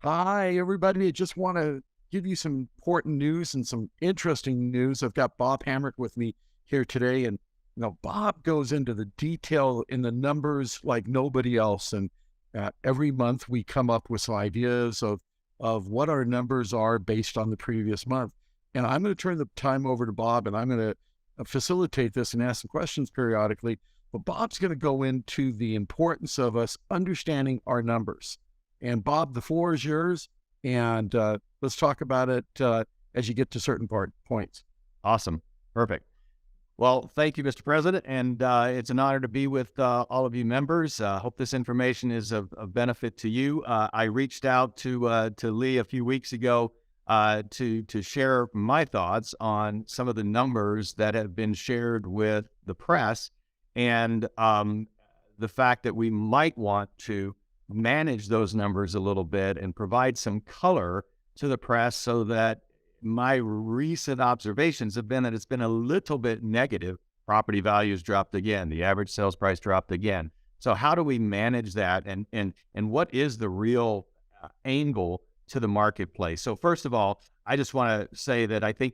Hi, everybody. I just want to give you some important news and some interesting news. I've got Bob Hamrick with me here today. And, Bob goes into the detail in the numbers like nobody else. And every month we come up with some ideas of what our numbers are based on the previous month. And I'm going to turn the time over to Bob, and I'm going to facilitate this and ask some questions periodically. But Bob's going to go into the importance of us understanding our numbers. And Bob, the floor is yours, and let's talk about it as you get to certain points. Awesome. Perfect. Well, thank you, Mr. President, and it's an honor to be with all of you members. Hope this information is of benefit to you. I reached out to Lee a few weeks ago to share my thoughts on some of the numbers that have been shared with the press, and the fact that we might want to manage those numbers a little bit and provide some color to the press, so that my recent observations have been that it's been a little bit negative. Property values dropped again. The average sales price dropped again. So how do we manage that? And what is the real angle to the marketplace? So first of all, I just want to say that I think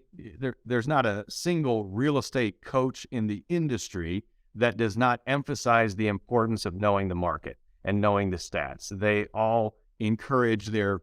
there's not a single real estate coach in the industry that does not emphasize the importance of knowing the market and knowing the stats. They all encourage their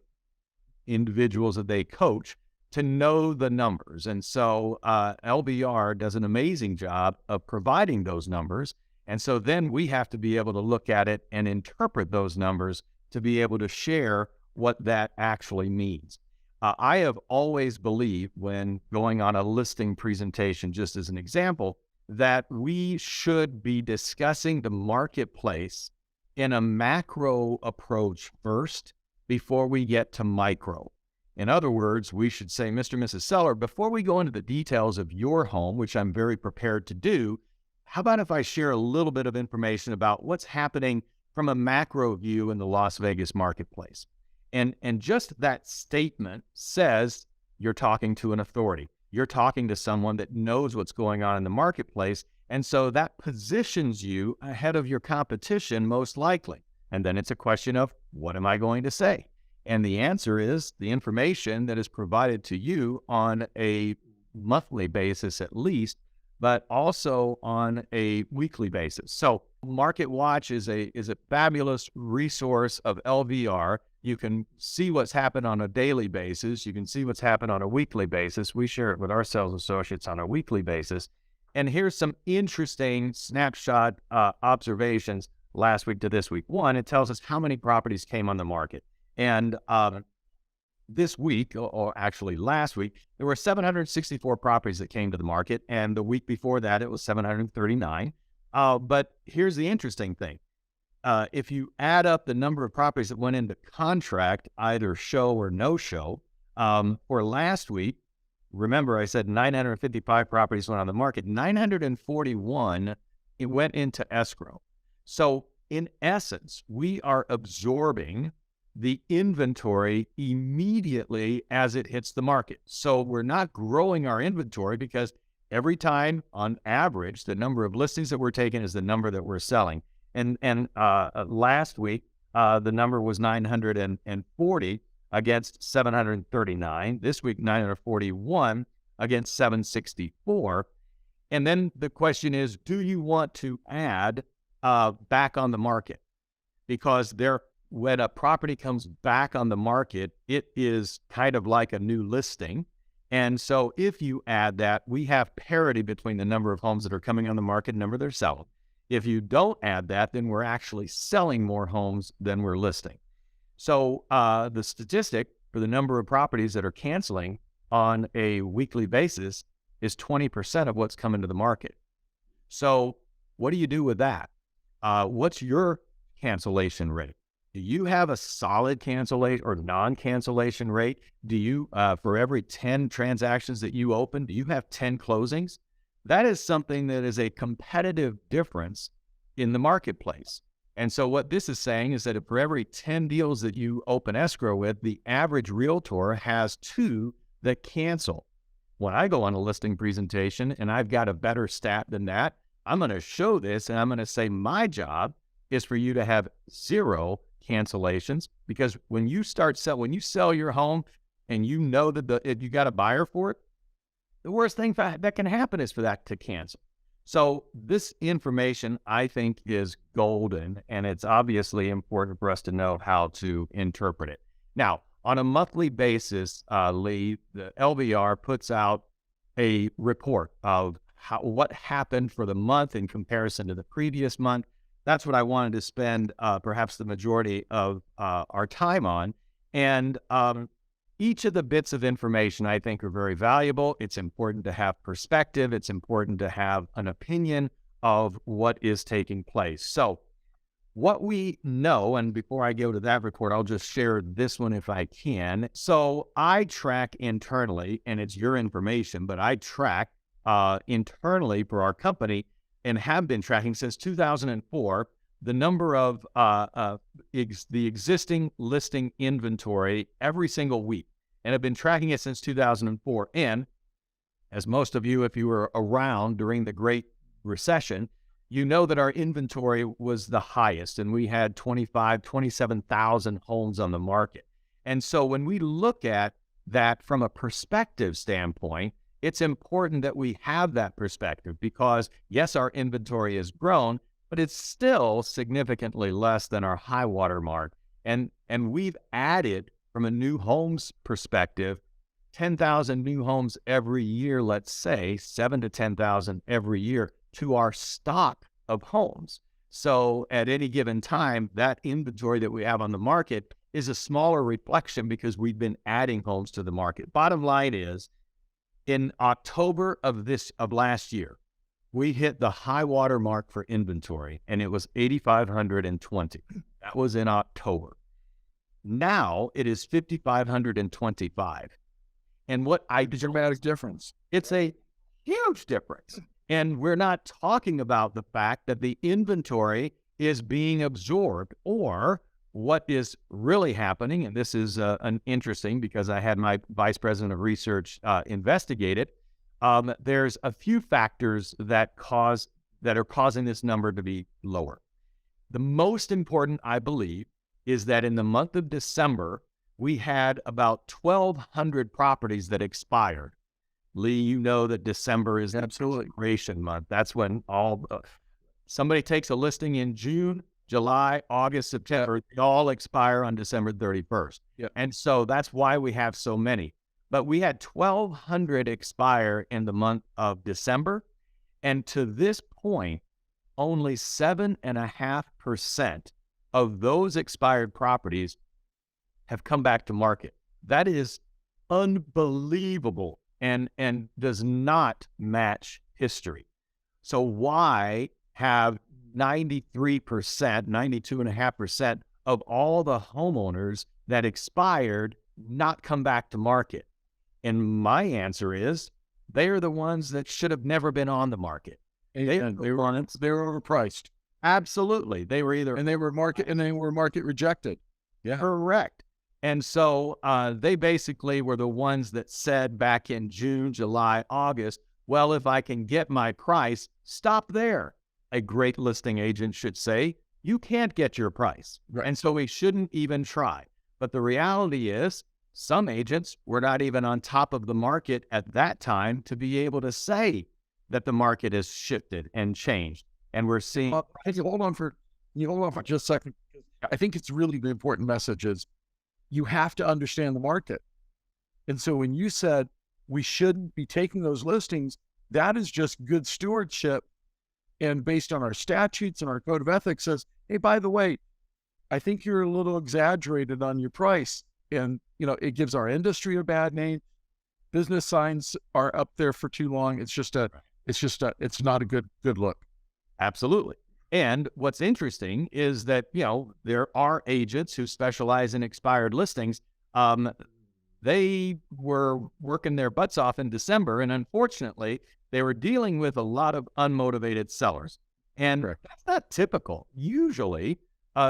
individuals that they coach to know the numbers. And so LVR does an amazing job of providing those numbers. And so then we have to be able to look at it and interpret those numbers to be able to share what that actually means. I have always believed, when going on a listing presentation, just as an example, that we should be discussing the marketplace in a macro approach first before we get to micro. In other words, we should say, Mr. and Mrs. Seller, before we go into the details of your home, which I'm very prepared to do, how about if I share a little bit of information about what's happening from a macro view in the Las Vegas marketplace? And just that statement says you're talking to an authority. You're talking to someone that knows what's going on in the marketplace. And so that positions you ahead of your competition, most likely. And then it's a question of, what am I going to say? And the answer is the information that is provided to you on a monthly basis at least, but also on a weekly basis. So Market Watch is a fabulous resource of LVR. You can see what's happened on a daily basis. You can see what's happened on a weekly basis. We share it with our sales associates on a weekly basis. And here's some interesting snapshot observations last week to this week. One, it tells us how many properties came on the market. And this week, or actually last week, there were 764 properties that came to the market. And the week before that, it was 739. But here's the interesting thing. If you add up the number of properties that went into contract, either show or no show, for last week, remember I said 955 properties went on the market, 941, it went into escrow. So in essence, we are absorbing the inventory immediately as it hits the market. So we're not growing our inventory, because every time on average, the number of listings that we're taking is the number that we're selling. And last week, the number was 940 against 739. This week, 941 against 764. And then the question is, do you want to add back on the market? Because when a property comes back on the market, it is kind of like a new listing. And so if you add that, we have parity between the number of homes that are coming on the market and the number they're selling. If you don't add that, then we're actually selling more homes than we're listing. So the statistic for the number of properties that are canceling on a weekly basis is 20% of what's coming to the market. So what do you do with that? What's your cancellation rate? Do you have a solid cancellation or non-cancellation rate? Do you, for every 10 transactions that you open, do you have 10 closings? That is something that is a competitive difference in the marketplace. And so what this is saying is that if for every 10 deals that you open escrow with, the average realtor has 2 that cancel. When I go on a listing presentation and I've got a better stat than that, I'm going to show this and I'm going to say my job is for you to have 0 cancellations, because when you sell your home and you know that if you got a buyer for it, the worst thing that can happen is for that to cancel. So this information, I think, is golden, and it's obviously important for us to know how to interpret it. Now, on a monthly basis, Lee, the LVR puts out a report of what happened for the month in comparison to the previous month. That's what I wanted to spend perhaps the majority of our time on. And each of the bits of information I think are very valuable. It's important to have perspective. It's important to have an opinion of what is taking place. So what we know, and before I go to that report, I'll just share this one if I can. So I track internally, and it's your information, but I track internally for our company and have been tracking since 2004, the number of the existing listing inventory every single week. And I've been tracking it since 2004. And as most of you, if you were around during the Great Recession, you know that our inventory was the highest, and we had 27,000 homes on the market. And so when we look at that from a perspective standpoint, it's important that we have that perspective because, yes, our inventory has grown, but it's still significantly less than our high water mark. And we've added, from a new homes perspective, 10,000 new homes every year, let's say 7 to 10,000 every year to our stock of homes. So at any given time, that inventory that we have on the market is a smaller reflection because we've been adding homes to the market. Bottom line is, in October of last year, we hit the high water mark for inventory, and it was 8,520. That was in October. Now it is 5,525. And It's a dramatic difference. It's a huge difference. And we're not talking about the fact that the inventory is being absorbed, or what is really happening, and this is interesting because I had my vice president of research investigate it. There's a few factors that are causing this number to be lower. The most important, I believe, is that in the month of December, we had about 1,200 properties that expired. Lee, you know that December is absolutely expiration month. That's when somebody takes a listing in June, July, August, September, they all expire on December 31st. Yep. And so that's why we have so many. But we had 1,200 expire in the month of December. And to this point, only 7.5% of those expired properties have come back to market. That is unbelievable and does not match history. So why have 92.5% of all the homeowners that expired not come back to market? And my answer is, they are the ones that should have never been on the market. They were overpriced. Absolutely. They were market rejected. Yeah. Correct. And so they basically were the ones that said back in June, July, August, well, if I can get my price, stop there. A great listing agent should say, you can't get your price. Right. And so we shouldn't even try. But the reality is, some agents were not even on top of the market at that time to be able to say that the market has shifted and changed. And we're seeing... hold on for just a second. I think it's really the important message is you have to understand the market. And so when you said we shouldn't be taking those listings, that is just good stewardship. And based on our statutes and our code of ethics says, hey, by the way, I think you're a little exaggerated on your price. And, it gives our industry a bad name. Business signs are up there for too long. It's not a good look. Absolutely. And what's interesting is that, there are agents who specialize in expired listings. They were working their butts off in December, and unfortunately, they were dealing with a lot of unmotivated sellers. And Correct. That's not typical. Usually,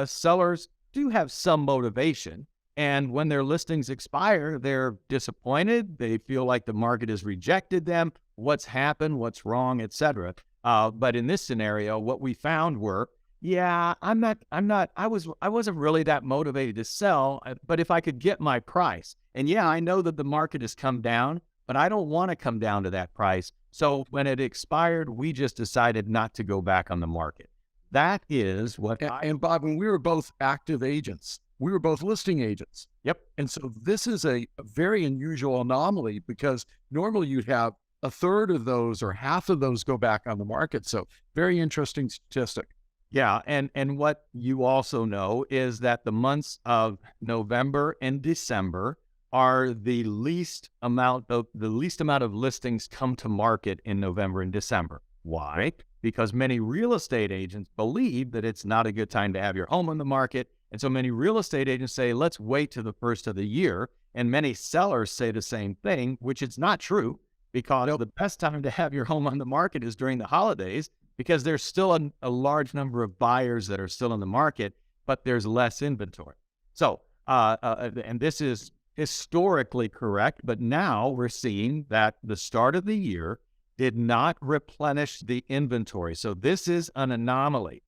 sellers do have some motivation. And when their listings expire, they're disappointed. They feel like the market has rejected them. What's happened? What's wrong? Etc. But in this scenario, what we found were yeah, I wasn't really that motivated to sell, but if I could get my price, and yeah, I know that the market has come down, but I don't want to come down to that price. So when it expired, we just decided not to go back on the market. That is what And Bob, when we were both active agents, we were both listing agents. yep. And so this is a very unusual anomaly because normally you'd have a third of those or half of those go back on the market. So very interesting statistic. Yeah, and what you also know is that the months of November and December are the least amount of listings come to market in November and December. Why? Because many real estate agents believe that it's not a good time to have your home on the market. And so many real estate agents say, let's wait to the first of the year. And many sellers say the same thing, which is not true because the best time to have your home on the market is during the holidays because there's still a large number of buyers that are still in the market, but there's less inventory. So, and this is historically correct, but now we're seeing that the start of the year did not replenish the inventory. So this is an anomaly.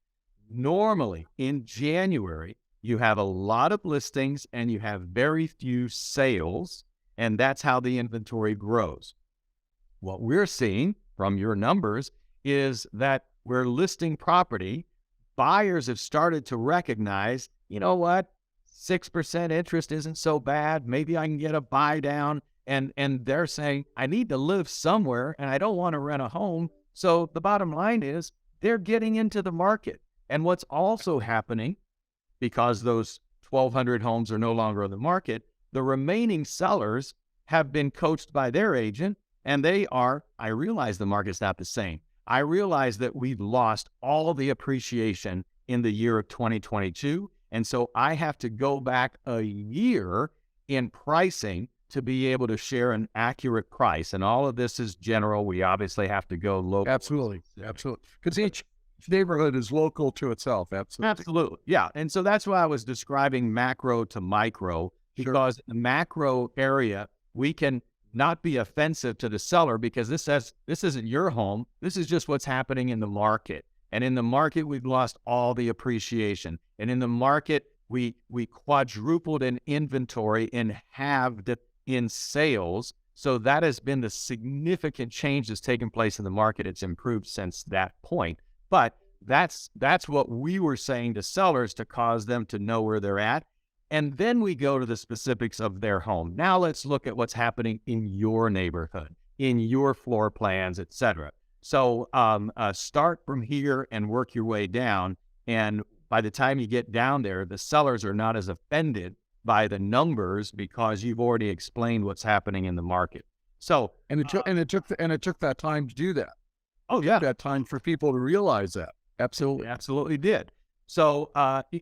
Normally in January, you have a lot of listings and you have very few sales, and that's how the inventory grows. What we're seeing from your numbers is that we're listing property. Buyers have started to recognize, you know what, 6% interest isn't so bad. Maybe I can get a buy down. And they're saying, I need to live somewhere and I don't want to rent a home. So the bottom line is they're getting into the market. And what's also happening, because those 1,200 homes are no longer on the market, the remaining sellers have been coached by their agent. And I realize the market's not the same. I realize that we've lost all the appreciation in the year of 2022. And so I have to go back a year in pricing to be able to share an accurate price. And all of this is general. We obviously have to go local. Absolutely. Absolutely. Because each neighborhood is local to itself. Absolutely. Absolutely. Yeah. And so that's why I was describing macro to micro, because in the macro area, we can not be offensive to the seller because this isn't your home. This is just what's happening in the market. And in the market, we've lost all the appreciation. And in the market, we quadrupled in inventory and halved in sales. So that has been the significant change that's taken place in the market. It's improved since that point. But that's what we were saying to sellers to cause them to know where they're at. And then we go to the specifics of their home. Now let's look at what's happening in your neighborhood, in your floor plans, et cetera. So start from here and work your way down. And by the time you get down there, the sellers are not as offended by the numbers because you've already explained what's happening in the market. So and it took that time to do that. Oh yeah, that time for people to realize that. Absolutely, absolutely did. So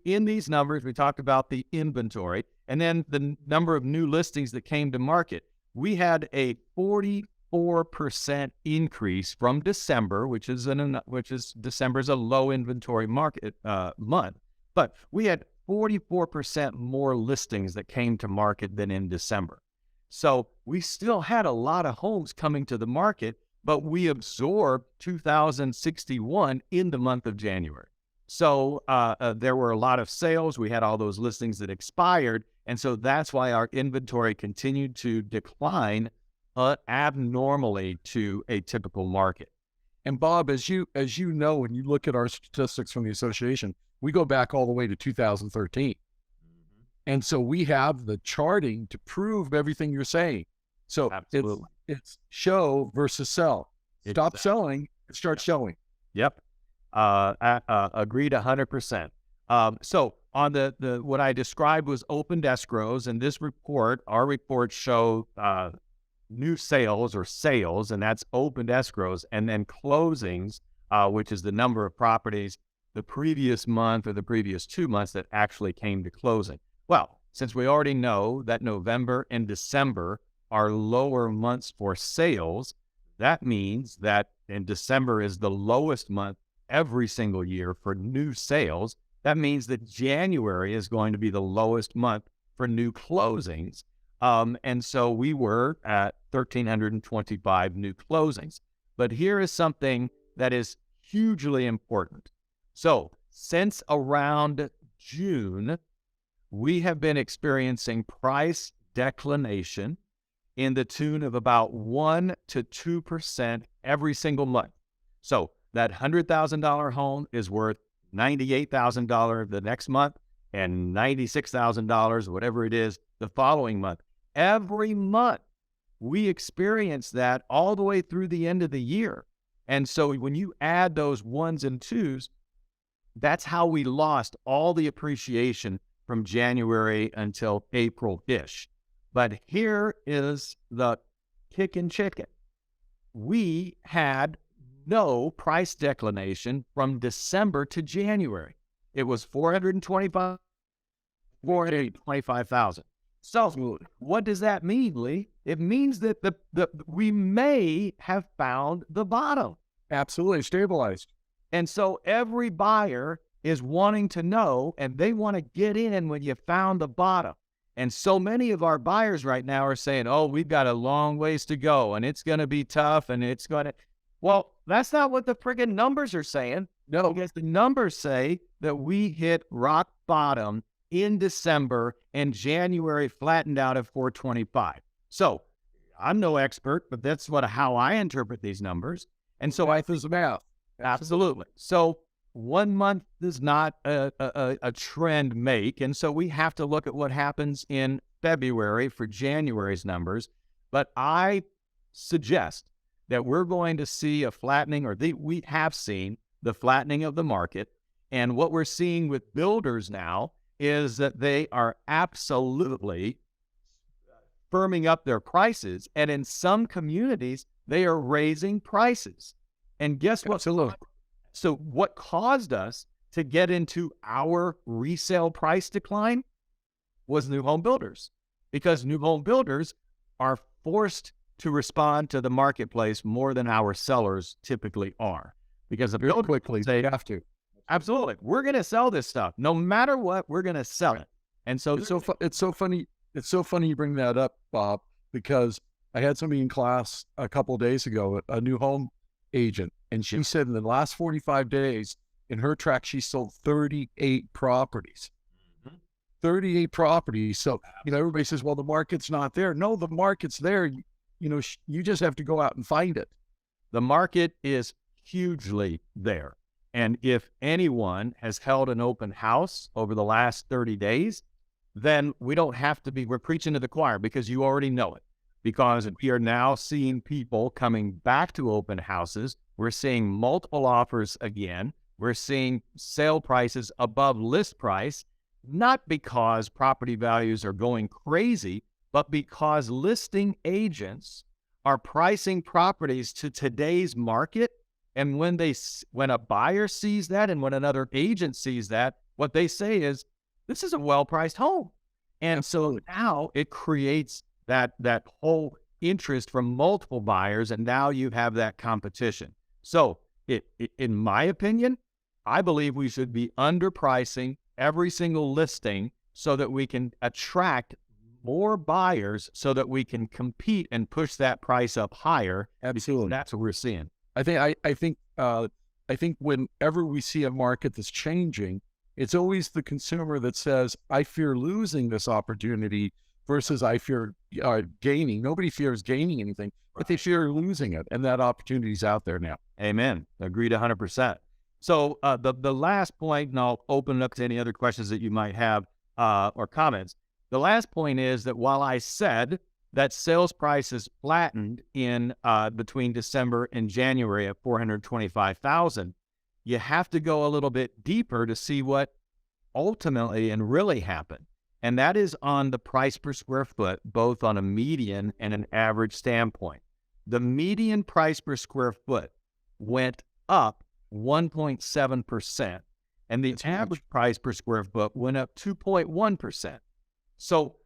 in these numbers, we talked about the inventory and then the number of new listings that came to market. We had a 44% increase from December, which is December's a low inventory market month, but we had 44% more listings that came to market than in December. So we still had a lot of homes coming to the market, but we absorbed 2,061 in the month of January. So there were a lot of sales. We had all those listings that expired. And so that's why our inventory continued to decline abnormally to a typical market. And Bob, as you know, when you look at our statistics from the association, we go back all the way to 2013. Mm-hmm. And so we have the charting to prove everything you're saying. So it's show versus sell. Stop selling and start showing. Yep. Agreed 100%. So on the what I described was opened escrows, and this report, our reports show new sales or sales, and that's opened escrows, and then closings, which is the number of properties the previous month or the previous 2 months that actually came to closing. Well, since we already know that November and December are lower months for sales, that means that in December is the lowest month every single year for new sales. That means that January is going to be the lowest month for new closings. And so we were at 1,325 new closings. But here is something that is hugely important. So since around June, we have been experiencing price declination in the tune of about 1 to 2% every single month. So that $100,000 home is worth $98,000 the next month and $96,000, whatever it is, the following month. Every month, we experience that all the way through the end of the year. And so when you add those ones and twos, that's how we lost all the appreciation from January until April-ish. But here is the kickin' chicken. We had no price declination from December to January. It was 425,000. So what does that mean, Lee? It means that we may have found the bottom. Absolutely stabilized. And so every buyer is wanting to know, and they want to get in when you found the bottom. And so many of our buyers right now are saying, oh, we've got a long ways to go, and it's going to be tough, and it's going to... Well, that's not what the friggin' numbers are saying. No. Because the numbers say that we hit rock bottom in December, and January flattened out at 425. So I'm no expert, but that's how I interpret these numbers. And so Math is math. Absolutely. So 1 month does not a trend make. And so we have to look at what happens in February for January's numbers. But I suggest that we're going to see a flattening, we have seen the flattening of the market. And what we're seeing with builders now is that they are absolutely firming up their prices. And in some communities, they are raising prices. And guess what? Absolutely. So what caused us to get into our resale price decline was new home builders, because new home builders are forced to respond to the marketplace more than our sellers typically are. Because the builders quickly, say, they have to. absolutely, we're going to sell this stuff. No matter what, we're going to sell it. And so It's so funny. It's so funny you bring that up, Bob, because I had somebody in class a couple of days ago, a new home agent, and she said in the last 45 days in her track, she sold 38 properties. 38 properties. So, everybody says, well, the market's not there. No, the market's there. You just have to go out and find it. The market is hugely there. And if anyone has held an open house over the last 30 days, then we're preaching to the choir, because you already know it. Because we are now seeing people coming back to open houses. We're seeing multiple offers again. We're seeing sale prices above list price, not because property values are going crazy, but because listing agents are pricing properties to today's market. And when a buyer sees that, and when another agent sees that, what they say is, this is a well-priced home. And so now it creates that whole interest from multiple buyers, and now you have that competition. So in my opinion, I believe we should be underpricing every single listing so that we can attract more buyers, so that we can compete and push that price up higher. Absolutely. That's what we're seeing. I think whenever we see a market that's changing, it's always the consumer that says, I fear losing this opportunity versus I fear gaining. Nobody fears gaining anything, but they fear losing it. And that opportunity is out there now. Amen. Agreed 100%. So the last point, and I'll open it up to any other questions that you might have or comments. The last point is that while I said that sales prices flattened in between December and January at 425,000, you have to go a little bit deeper to see what ultimately and really happened. And that is on the price per square foot, both on a median and an average standpoint. The median price per square foot went up 1.7%, and the average price per square foot went up 2.1%. So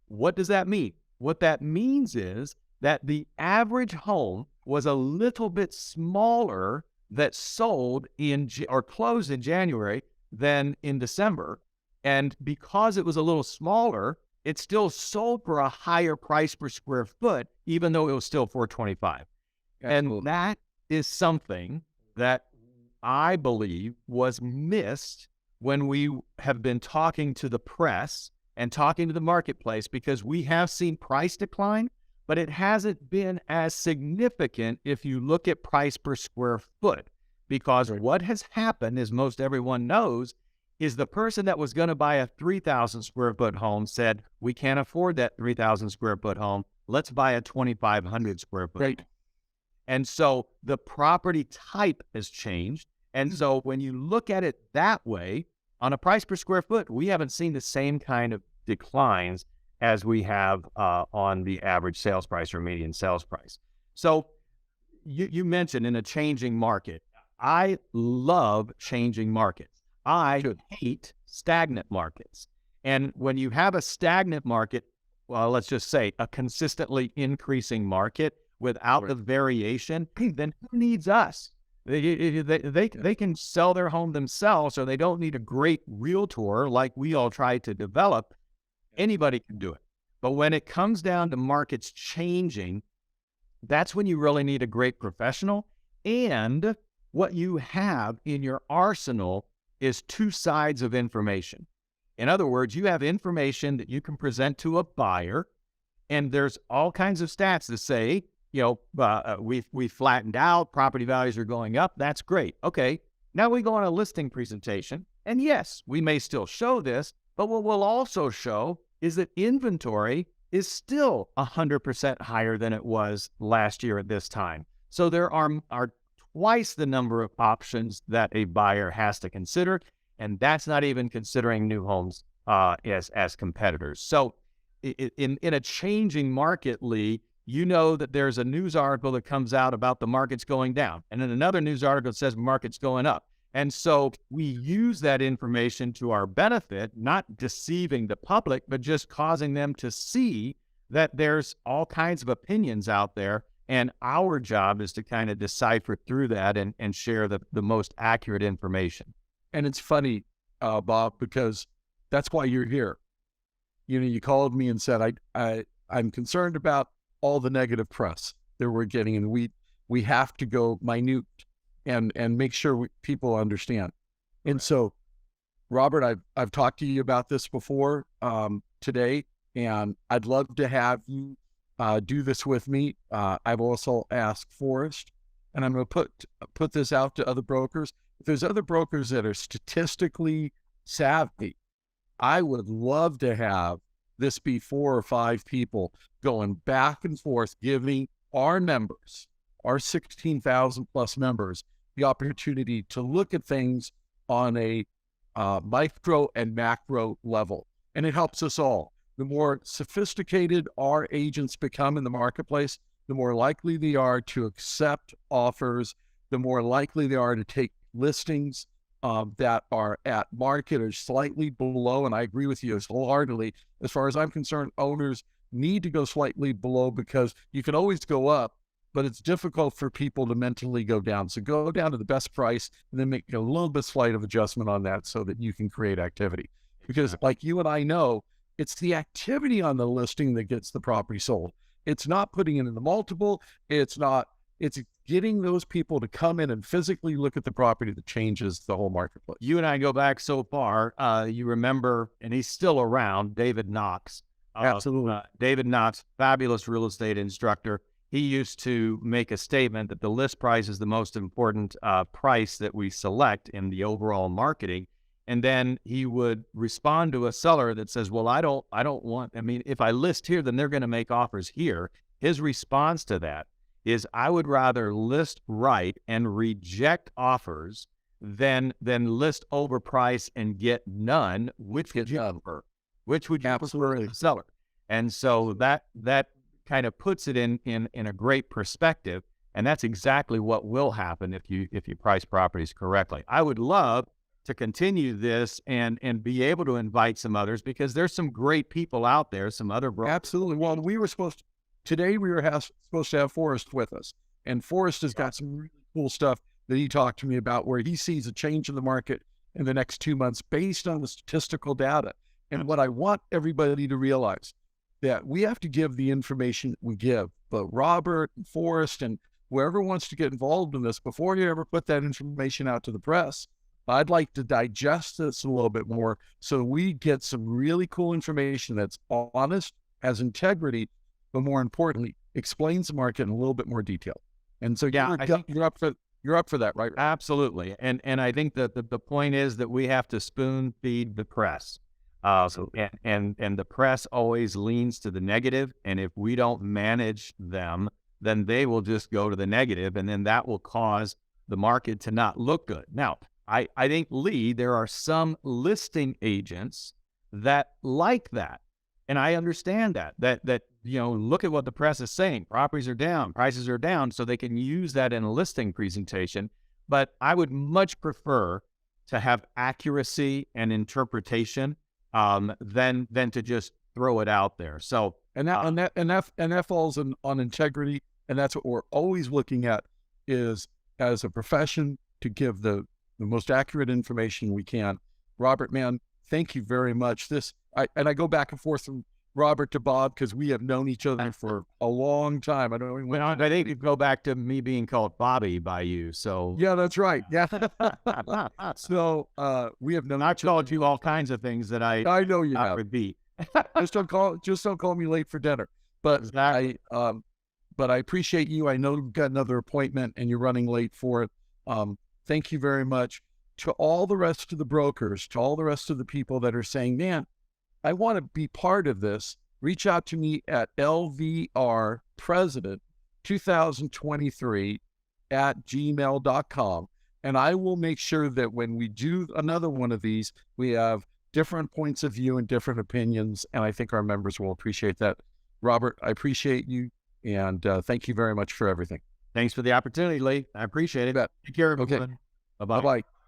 what does that mean? What that means is that the average home was a little bit smaller that sold or closed in January than in December. And because it was a little smaller, it still sold for a higher price per square foot, even though it was still $425. Absolutely. And that is something that I believe was missed when we have been talking to the press and talking to the marketplace, because we have seen price decline, but it hasn't been as significant if you look at price per square foot. Because what has happened, as most everyone knows, is the person that was going to buy a 3,000 square foot home said, we can't afford that 3,000 square foot home. Let's buy a 2,500 square foot. Right. And so the property type has changed. And so when you look at it that way, on a price per square foot, we haven't seen the same kind of declines as we have on the average sales price or median sales price. So you mentioned in a changing market. I love changing markets. I hate stagnant markets. And when you have a stagnant market, well, let's just say a consistently increasing market without the variation, then who needs us? They can sell their home themselves, or they don't need a great realtor like we all try to develop. Anybody can do it. But when it comes down to markets changing, that's when you really need a great professional. And what you have in your arsenal is two sides of information. In other words, you have information that you can present to a buyer, and there's all kinds of stats that say, we flattened out, property values are going up. That's great. Okay, now we go on a listing presentation, and yes, we may still show this, but what we'll also show is that inventory is still 100% higher than it was last year at this time. So there are twice the number of options that a buyer has to consider, and that's not even considering new homes as competitors. So in a changing market, Lee, you know that there's a news article that comes out about the market's going down, and then another news article that says market's going up. And so we use that information to our benefit, not deceiving the public, but just causing them to see that there's all kinds of opinions out there. And our job is to kind of decipher through that and share the most accurate information. And it's funny, Bob, because that's why you're here. You called me and said, I'm concerned about all the negative press that we're getting, and we have to go minute and make sure people understand. And so, Robert, I've talked to you about this before today, and I'd love to have you do this with me. I've also asked Forrest, and I'm going to put this out to other brokers. If there's other brokers that are statistically savvy, I would love to have this be 4 or 5 people going back and forth, giving our members, our 16,000 plus members, the opportunity to look at things on a micro and macro level. And it helps us all. The more sophisticated our agents become in the marketplace, the more likely they are to accept offers, the more likely they are to take listings that are at market or slightly below. And I agree with you wholeheartedly. As far as I'm concerned, owners need to go slightly below, because you can always go up, but it's difficult for people to mentally go down. So go down to the best price and then make a little bit slight of adjustment on that so that you can create activity. Because like you and I know, it's the activity on the listing that gets the property sold. It's not putting it in the multiple. It's getting those people to come in and physically look at the property that changes the whole marketplace. You and I go back so far. You remember, and he's still around, David Knox. Absolutely. David Knox, fabulous real estate instructor. He used to make a statement that the list price is the most important price that we select in the overall marketing. And then he would respond to a seller that says, well, I don't want, if I list here, then they're going to make offers here. His response to that is, I would rather list right and reject offers than list overpriced and get none, which would you prefer? Which would you prefer as a seller? And so that kind of puts it in a great perspective. And that's exactly what will happen if you price properties correctly. I would love to continue this and be able to invite some others, because there's some great people out there, some other brokers. Absolutely. Well, today we were supposed to have Forrest with us, and Forrest has got some really cool stuff that he talked to me about, where he sees a change in the market in the next 2 months based on the statistical data. And what I want everybody to realize, that we have to give the information we give, but Robert and Forrest and whoever wants to get involved in this, before you ever put that information out to the press, I'd like to digest this a little bit more so we get some really cool information that's honest, has integrity, but more importantly, explains the market in a little bit more detail. And so Yeah, I think you're up for that, right? absolutely. And I think that the point is that we have to spoon feed the press. And the press always leans to the negative. And if we don't manage them, then they will just go to the negative, and then that will cause the market to not look good. Now, I think, Lee, there are some listing agents that like that. And I understand that, look at what the press is saying. Properties are down, prices are down, so they can use that in a listing presentation. But I would much prefer to have accuracy and interpretation than to just throw it out there. So, And that falls on integrity, and that's what we're always looking at, is as a profession to give the most accurate information we can. Robert, man, thank you very much. I go back and forth from Robert to Bob because we have known each other for a long time. I think you go back to me being called Bobby by you. So yeah, that's right. Yeah. So we have known. I've called you all kinds of things that I know you have. repeat. Just don't call me late for dinner. But Exactly. I appreciate you. I know you've got another appointment and you're running late for it. Thank you very much. To all the rest of the brokers, to all the rest of the people that are saying, man, I want to be part of this, reach out to me at LVR President 2023 at gmail.com. And I will make sure that when we do another one of these, we have different points of view and different opinions. And I think our members will appreciate that. Robert, I appreciate you. And thank you very much for everything. Thanks for the opportunity, Lee. I appreciate it. Bet. Take care, Okay. everyone. Bye-bye. Bye-bye.